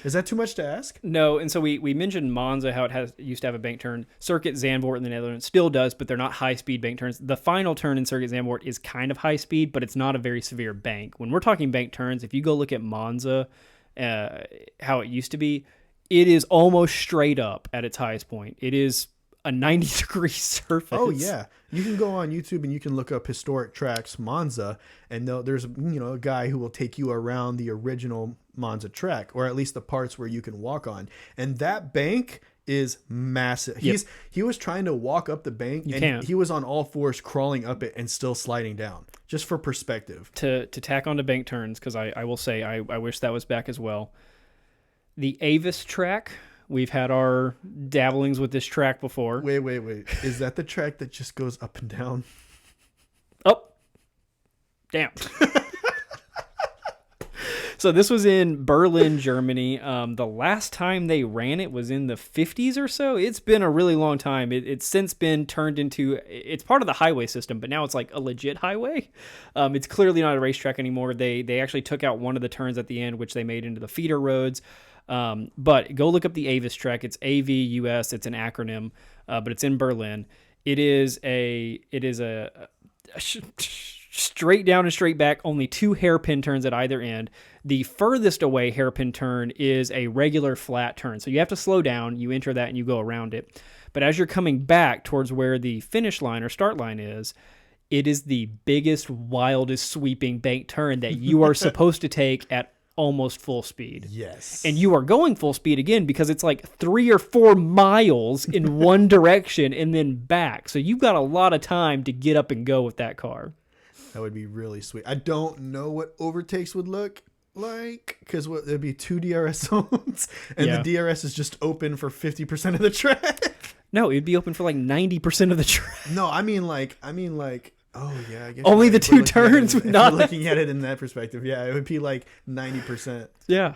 Is that too much to ask? No, and so we mentioned Monza, how it used to have a bank turn. Circuit Zandvoort in the Netherlands still does, but they're not high-speed bank turns. The final turn in Circuit Zandvoort is kind of high-speed, but it's not a very severe bank. When we're talking bank turns, if you go look at Monza, how it used to be, it is almost straight up at its highest point. It is a 90-degree surface. Oh, yeah. You can go on YouTube and you can look up historic tracks Monza, and there's a guy who will take you around the original Monza track, or at least the parts where you can walk on. And that bank is massive. Yep. He was trying to walk up the bank, he was on all fours crawling up it and still sliding down, just for perspective. To tack on to bank turns, because I will say I wish that was back as well. The Avis track, we've had our dabblings with this track before. Wait. Is that the track that just goes up and down? Oh, damn. So this was in Berlin, Germany. The last time they ran it was in the 50s or so. It's been a really long time. It's since been turned into, it's part of the highway system, but now it's like a legit highway. It's clearly not a racetrack anymore. They actually took out one of the turns at the end, which they made into the feeder roads. But go look up the Avis track. It's AVUS. It's an acronym, but it's in Berlin. It is a straight down and straight back, only two hairpin turns at either end. The furthest away hairpin turn is a regular flat turn. So you have to slow down, you enter that, and you go around it. But as you're coming back towards where the finish line or start line is, it is the biggest, wildest sweeping bank turn that you are supposed to take at almost full speed. Yes. And you are going full speed again because it's like 3 or 4 miles in one direction and then back. So you've got a lot of time to get up and go with that car. That would be really sweet. I don't know what overtakes would look like, because there'd be 2 DRS zones, and the DRS is just open for 50% of the track. No, it'd be open for like 90% of the track. No, I mean like, oh yeah, I guess only the 2 turns would not. Looking at it in that perspective, yeah, it would be like 90%. Yeah.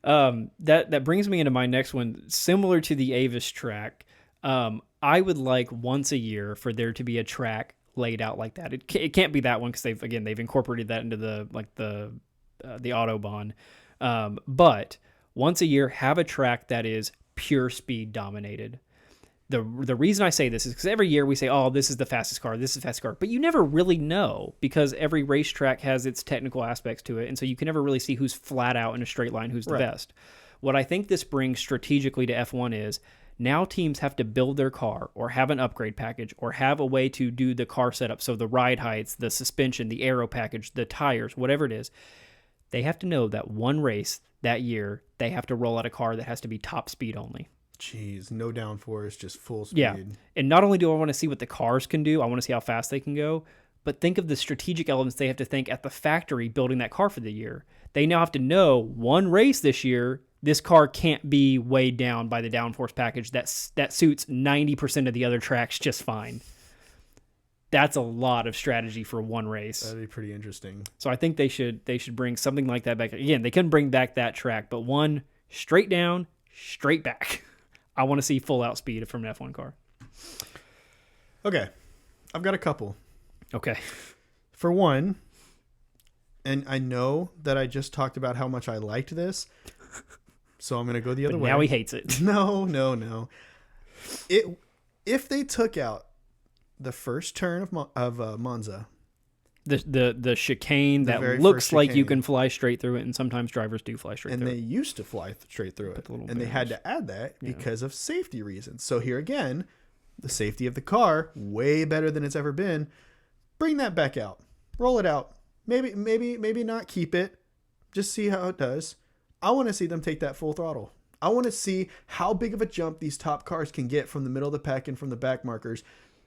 That brings me into my next one. Similar to the Avis track, I would like once a year for there to be a track laid out like that. It can't be that one because they've incorporated that into the Autobahn. But once a year, have a track that is pure speed dominated. The reason I say this is because every year we say, oh, this is the fastest car, this is the fastest car. But you never really know because every racetrack has its technical aspects to it. And so you can never really see who's flat out in a straight line, who's the best. What I think this brings strategically to F1 is now teams have to build their car or have an upgrade package or have a way to do the car setup. So the ride heights, the suspension, the aero package, the tires, whatever it is. They have to know that one race that year, they have to roll out a car that has to be top speed only. Jeez, no downforce, just full speed. Yeah. And not only do I want to see what the cars can do, I want to see how fast they can go, but think of the strategic elements they have to think at the factory building that car for the year. They now have to know one race this year, this car can't be weighed down by the downforce package that suits 90% of the other tracks just fine. That's a lot of strategy for one race. That'd be pretty interesting. So I think they should bring something like that back. Again, they couldn't bring back that track, but one straight down, straight back. I want to see full out speed from an F1 car. Okay. I've got a couple. Okay. For one, and I know that I just talked about how much I liked this, so I'm going to go the other way. Now he hates it. No. If they took out the first turn of Monza, the chicane The that very looks first like you chicane. can fly straight through it, and sometimes drivers do fly straight And through they it. used to fly straight through it. the little And they had barriers. to add that Yeah. because of safety reasons. So here again, the safety of the car, way better than it's ever been. Bring that back out. Roll it out. Maybe not keep it. Just see how it does. I want to see them take that full throttle. I want to see how big of a jump these top cars can get from the middle of the pack and from the back markers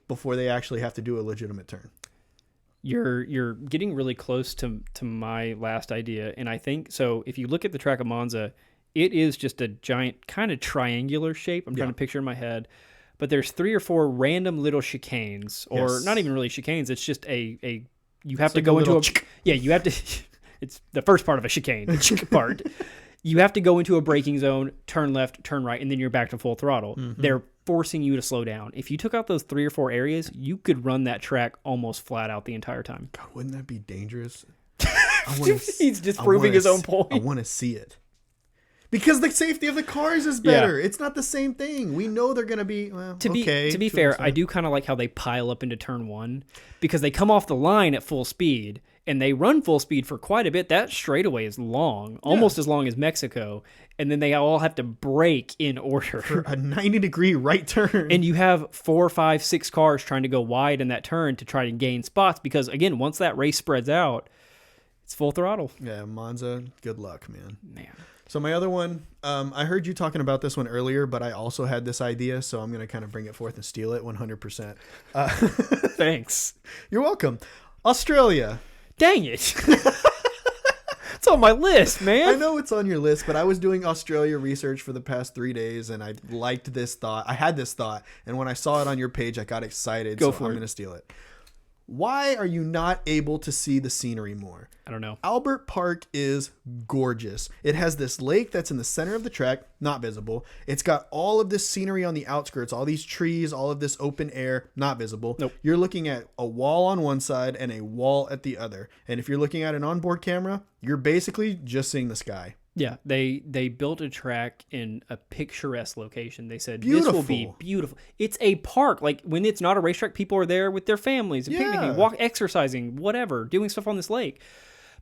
before they actually have to do a legitimate turn. You're getting really close to my last idea, and I think so. If you look at the track of Monza, it is just a giant kind of triangular shape. I'm trying to picture in my head, but there's 3 or 4 random little chicanes, or Yes. not even really chicanes. It's just a you have It's to like go a into little you have to. It's the first part of a chicane, the chick part. You have to go into a braking zone, turn left, turn right, and then you're back to full throttle. Mm-hmm. They're forcing you to slow down. If you took out those 3 or 4 areas, you could run that track almost flat out the entire time. God, wouldn't that be dangerous? I wanna He's just I proving wanna his own s- point. I want to see it. Because the safety of the cars is better. It's not the same thing. We know they're going to be, well, To be an fair, I extent. do kind of like how they pile up into turn 1 because they come off the line at full speed and they run full speed for quite a bit. That straightaway is long, almost as long as Mexico, and then they all have to brake in order. For a 90-degree right turn. And you have 4, 5, 6 cars trying to go wide in that turn to try to gain spots because, again, once that race spreads out, it's full throttle. Yeah, Monza, good luck, man. Man. So my other one, I heard you talking about this one earlier, but I also had this idea, so I'm going to kind of bring it forth and steal it 100%. Thanks. You're welcome. Australia. Dang it. It's on my list, man. I know it's on your list, but I was doing Australia research for the past 3 days, and I liked this thought. I had this thought, and when I saw it on your page, I got excited, Go so for I'm it. going to steal it. Why are you not able to see the scenery more? I don't know. Albert Park is gorgeous. It has this lake that's in the center of the track, not visible. It's got all of this scenery on the outskirts, all these trees, all of this open air, not visible. Nope. You're looking at a wall on one side and a wall at the other. And if you're looking at an onboard camera, you're basically just seeing the sky. Yeah, they built a track in a picturesque location. They said this will be Beautiful. beautiful. It's a park. Like when it's not a racetrack, people are there with their families, and picnicking, Yeah. walk, exercising, whatever, doing stuff on this lake.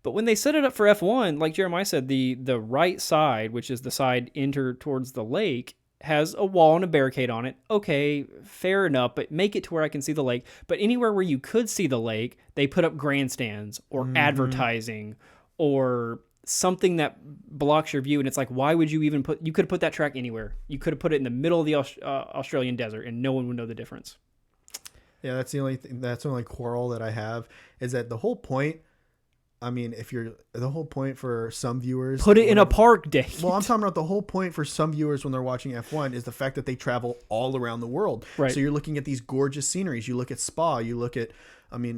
But when they set it up for F1, like Jeremiah said, the right side, which is the side enter towards the lake, has a wall and a barricade on it. Okay, fair enough, but make it to where I can see the lake. But anywhere where you could see the lake, they put up grandstands or advertising or something that blocks your view. And it's like, why would you even you could have put that track anywhere. You could have put it in the middle of the Australian desert and no one would know the difference. Yeah, that's the only thing, that's the only quarrel that I have is that the whole point, I mean, the whole point for some viewers, Put it in a park day. well, I'm talking about the whole point for some viewers when they're watching F1 is the fact that they travel all around the world. Right. So you're looking at these gorgeous sceneries. You look at Spa, you look at,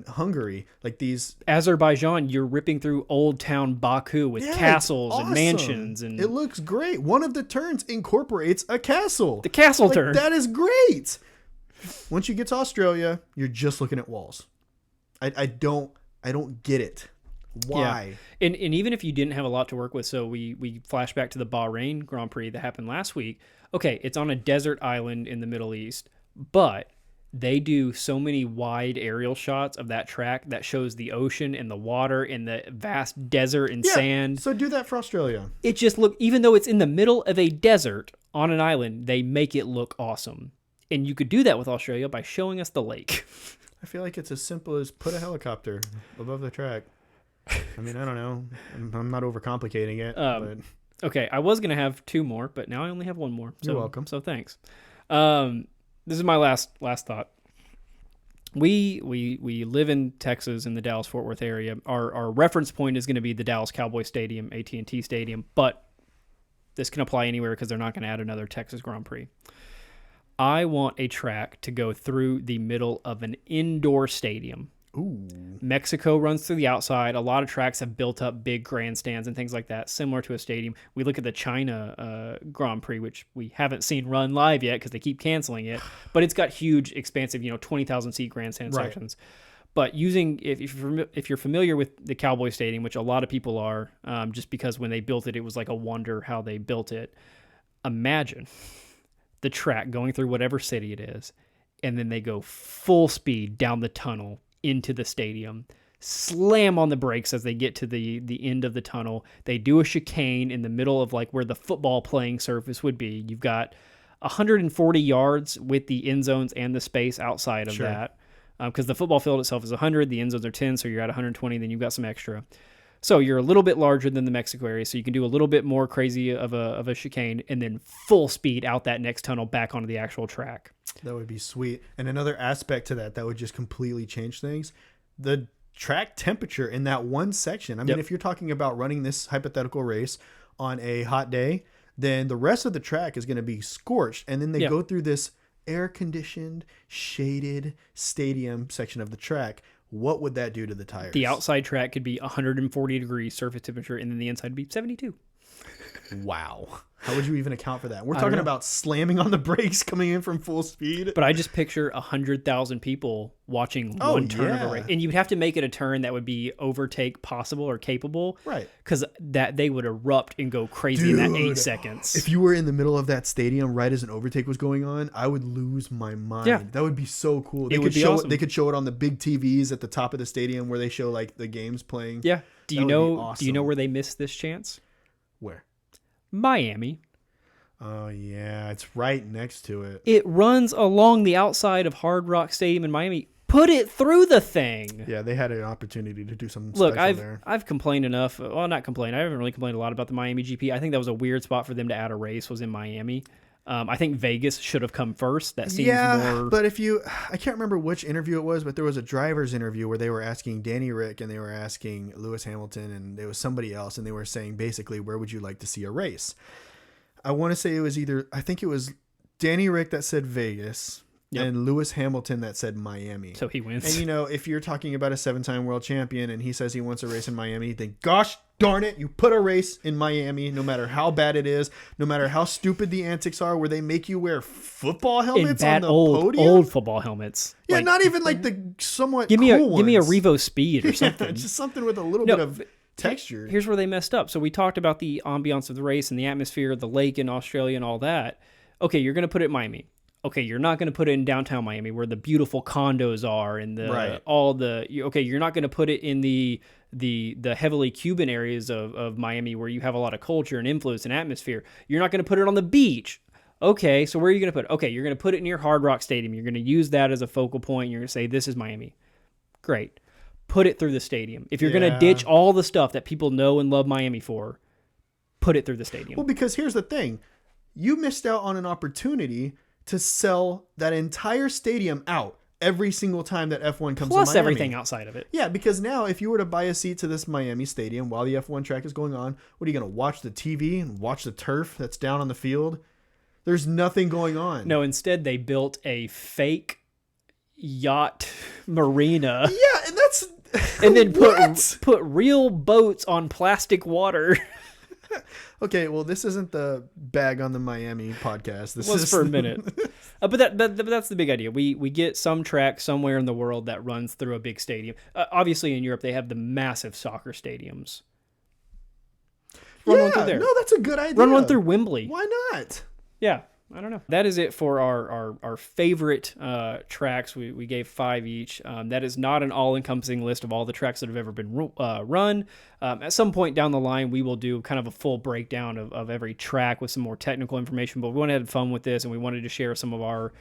Hungary, like these. Azerbaijan, you're ripping through old town Baku with Yeah, it's castles and awesome. mansions, and It looks great. One of the turns incorporates a castle. the castle Like, turn. that is great. Once you get to Australia, you're just looking at walls. I don't get it. Why? Yeah. And even if you didn't have a lot to work with, so we flash back to the Bahrain Grand Prix that happened last week. Okay, it's on a desert island in the Middle East, but they do so many wide aerial shots of that track that shows the ocean and the water and the vast desert and sand. So do that for Australia. It just even though it's in the middle of a desert on an island, they make it look awesome. And you could do that with Australia by showing us the lake. I feel like it's as simple as put a helicopter above the track. I mean, I don't know. I'm not overcomplicating it. But Okay, I was gonna have 2 more, but now I only have 1 more. So, You're welcome. So thanks. This is my last thought. We live in Texas in the Dallas-Fort Worth area. Our reference point is going to be the Dallas Cowboy Stadium, AT&T Stadium, but this can apply anywhere because they're not going to add another Texas Grand Prix. I want a track to go through the middle of an indoor stadium. ooh, Mexico runs through the outside. A lot of tracks have built up big grandstands and things like that, similar to a stadium. We look at the China Grand Prix, which we haven't seen run live yet because they keep canceling it, but it's got huge, expansive, 20,000 seat grandstand Right. sections. But if you're familiar with the Cowboy Stadium, which a lot of people are, just because when they built it, it was like a wonder how they built it. Imagine the track going through whatever city it is, and then they go full speed down the tunnel into the stadium. slam on the brakes as they get to the end of the tunnel. They do a chicane in the middle of like where the football playing surface would be. You've got 140 yards with the end zones and the space outside of that. Because the football field itself is 100, the end zones are 10, so you're at 120, then you've got some extra. So you're a little bit larger than the Mexico area, so you can do a little bit more crazy of a chicane, and then full speed out that next tunnel back onto the actual track. That would be sweet. And another aspect to that would just completely change things. The track temperature in that one section. I mean, if you're talking about running this hypothetical race on a hot day, then the rest of the track is going to be scorched. And then they go through this air-conditioned, shaded stadium section of the track. What would that do to the tires? The outside track could be 140 degrees surface temperature, and then the inside would be 72. Wow. How would you even account for that? We're talking about slamming on the brakes coming in from full speed. But I just picture 100,000 people watching one turn of a race. And you'd have to make it a turn that would be overtake possible or capable. Right. Because that they would erupt and go crazy in that 8 seconds. If you were in the middle of that stadium right as an overtake was going on, I would lose my mind. Yeah. That would be so cool. They could show awesome. They could show it on the big TVs at the top of the stadium where they show like the games playing. Yeah. Do you know where they missed this chance? Where? Miami. Oh, yeah. It's right next to it. It runs along the outside of Hard Rock Stadium in Miami. Put it through the thing. Yeah, they had an opportunity to do something Look, special there. I've complained enough. Well, not complained. I haven't really complained a lot about the Miami GP. I think that was a weird spot for them to add a race was in Miami. I think Vegas should have come first. That seems more... but I can't remember which interview it was, but there was a driver's interview where they were asking Danny Rick and they were asking Lewis Hamilton and there was somebody else and they were saying basically, where would you like to see a race? I want to say it was I think it was Danny Rick that said Vegas and Lewis Hamilton that said Miami. So he wins. And if you're talking about a 7-time world champion and he says he wants a race in Miami, then gosh darn it, you put a race in Miami, no matter how bad it is, no matter how stupid the antics are, where they make you wear football helmets on the podium. Old football helmets. Yeah, not even like the somewhat give me cool ones. Give me a Revo Speed or something. Just something with a little bit of texture. Here's where they messed up. So we talked about the ambiance of the race and the atmosphere, the lake in Australia and all that. Okay, you're going to put it in Miami. Okay, you're not going to put it in downtown Miami where the beautiful condos are and you're not going to put it in the heavily Cuban areas of Miami where you have a lot of culture and influence and atmosphere. You're not going to put it on the beach. Okay, so where are you going to put it? Okay, you're going to put it near Hard Rock Stadium. You're going to use that as a focal point. You're going to say, this is Miami. Great. Put it through the stadium. If you're going to ditch all the stuff that people know and love Miami for, put it through the stadium. Well, because here's the thing. You missed out on an opportunity to sell that entire stadium out every single time that F1 comes to Miami. Plus everything outside of it. Yeah, because now if you were to buy a seat to this Miami stadium while the F1 track is going on, what are you going to watch the TV and watch the turf that's down on the field? There's nothing going on. No, instead they built a fake yacht marina. Yeah, and that's... and then put real boats on plastic water. Okay, well, this isn't the Bag on the Miami podcast. This is for a minute. But that's the big idea. We get some track somewhere in the world that runs through a big stadium. Obviously, in Europe, they have the massive soccer stadiums. Run one through there. No, that's a good idea. Run one through Wembley. Why not? Yeah. I don't know. That is it for our favorite tracks. We gave 5 each. That is not an all-encompassing list of all the tracks that have ever been run. At some point down the line, we will do kind of a full breakdown of every track with some more technical information, but we wanted to have fun with this, and we wanted to share some of our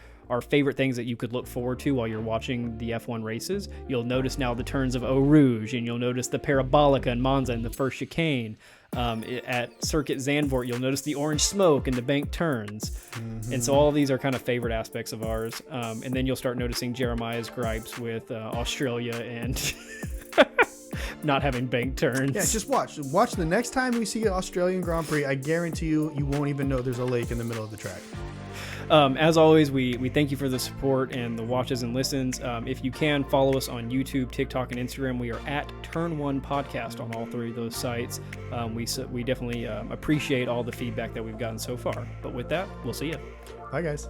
favorite things that you could look forward to while you're watching the F1 races. You'll notice now the turns of Eau Rouge, and you'll notice the Parabolica and Monza and the first chicane. At Circuit Zandvoort, you'll notice the orange smoke and the bank turns. Mm-hmm. And so all of these are kind of favorite aspects of ours. And then you'll start noticing Jeremiah's gripes with Australia and not having bank turns. Yeah, just watch. Watch the next time we see an Australian Grand Prix. I guarantee you won't even know there's a lake in the middle of the track. As always, we thank you for the support and the watches and listens. If you can, follow us on YouTube, TikTok, and Instagram. We are at Turn One Podcast on all 3 of those sites. We definitely appreciate all the feedback that we've gotten so far. But with that, we'll see you. Bye, guys.